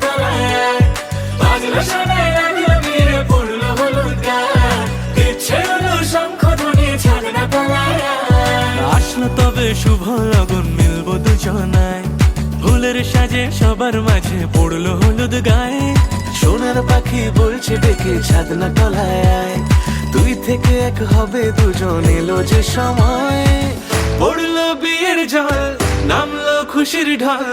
তলায় বাজলো শোনায় রাধুর বিয়ে পড়লো হলুদ গায়ে ইচ্ছে হলো শঙ্খ ধ্বনি ছাদনা তলায় আসলো তবে শুভ লগন মিলবো দুজনায় ফুলের সাজে সবার মাঝে পড়লো হলুদ গায়ে সোনার পাখি বলছে ডেকে ছাদনা তলায় দুই থেকে এক হবে দুজন এলো যে সময় পড়লো বিয়ের জল নামলো খুশির ঢল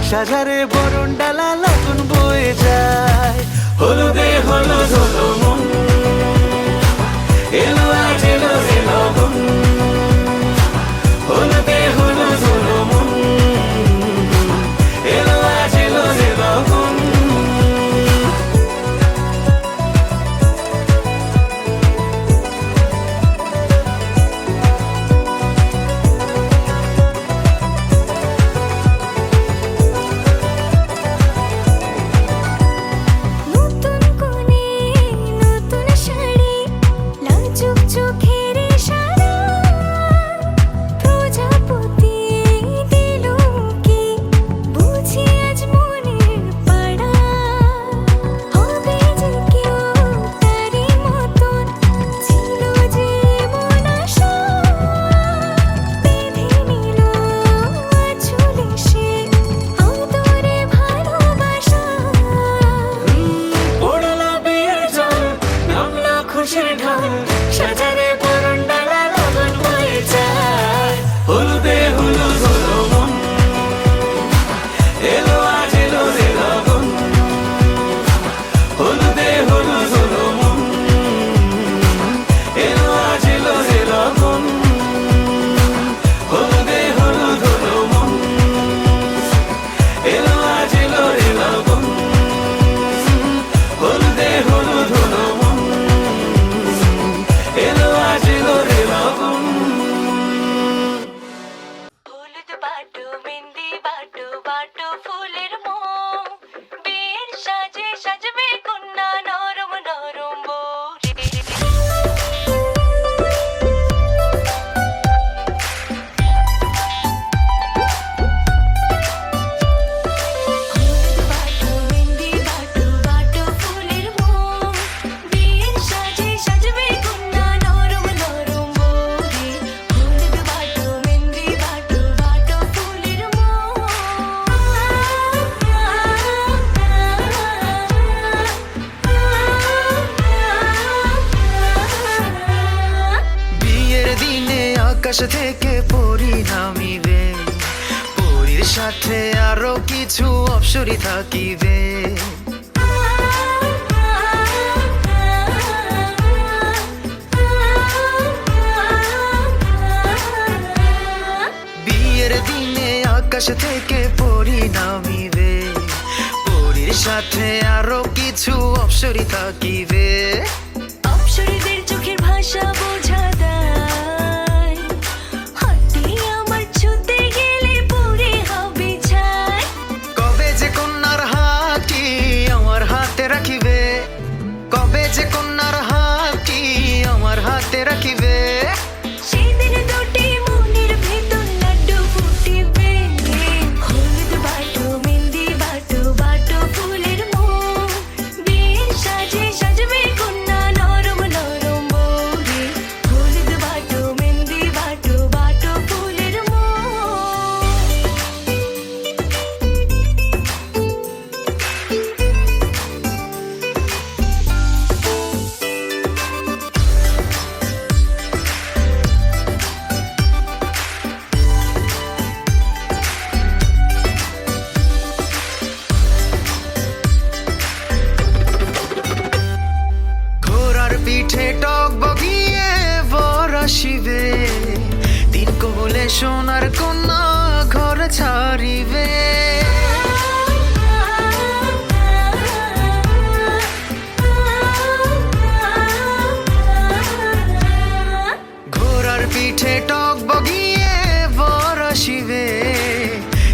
সাজারে বরণ ডালা লগন বয়ে যায় হলুদে হলুদ হলো মন এলো আজ এলো রে লগন হলুদে হলুদ হলো মন এলো আজ এলো রে লগন নতুন কোণে নতুন শাড়ি লাজুক চোখের ইশারা প্রজাপতি দিল কি বুঝি আজ মনের পাড়া হবে যে কেউ তারই মতন ছিল যে মন আশা বেঁধে নিল আঁচলে সে আদরে ভালোবাসা পড়লো বিয়ের জল নামলো খুশির ঢল সাজারে বরণ ডালা লগন বয়ে যায় হলুদে হলুদ হলো মন এলো আজ এলো রে লগন হলুদে হলুদ হলো মন এলো আজ এলো রে লগন হলুদে হলুদ হলো মন এলো আজ এলো রে লগন হলুদে হলুদ হলো মন এলো আজ এলো রে লগন হলুদ বাটো মেহেন্দি বাটো বাটো ফুলের মোম বিয়ের সাজে সাজবে কন্যা নরম নরম বৌরে হলুদ বাটো মেহেন্দি বাটো বাটো ফুলের মোম বিয়ের সাজে সাজবে কন্যা নরম নরম বৌরে হলুদ বাটো মেহেন্দি বাটো বাটো ফুলের মোম বিয়ের দিনে আকাশ থেকে পরী নামিবে পরীর সাথে আরো কিছু অপ্সরী থাকিবে বিয়ের দিনে আকাশ থেকে পরী নামিবে পরীর সাথে আরো কিছু অপ্সরী থাকিবে অপ্সরীদের চোখের ভাষা বোঝা দেয় হাতে আমার ছুতে গেলে পরে হবে ছাই কবে যে কন্যার হাতটি আমার হাতে রাখিবে কবে যে কন্যার হাতটি আমার হাতে রাখিবে সেদিন দুটি মনের ভেতর লাড্ডু ফুটিবে হলুদ বাটো মেহেন্দি বাটো বাটো ফুলের মোম বিয়ের সাজে সাজবে কন্যা নরম নরম বৌরে হলুদ বাটো মেহেন্দি বাটো বাটো ফুলের মোম ঘোড়ার পিঠে টক বগিয়ে বর আসিবে তিন কবলে সোনার কন্যা ঘর ছাড়িবে ঘোড়ার পিঠে টক বগিয়ে বর আসিবে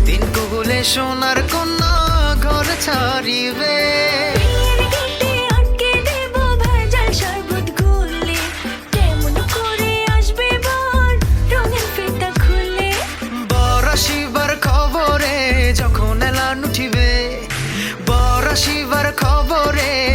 তিন কবলে সোনার কন্যা ঘর ছাড়িবে বিয়ের গেটে আটকে দেব ভেজাল শরবত গুলে কেমন করে আসবে বর রঙের ফিতা খুলে বর আসিবার খবরে যখন এলান উঠিবে বর আসিবার খবরে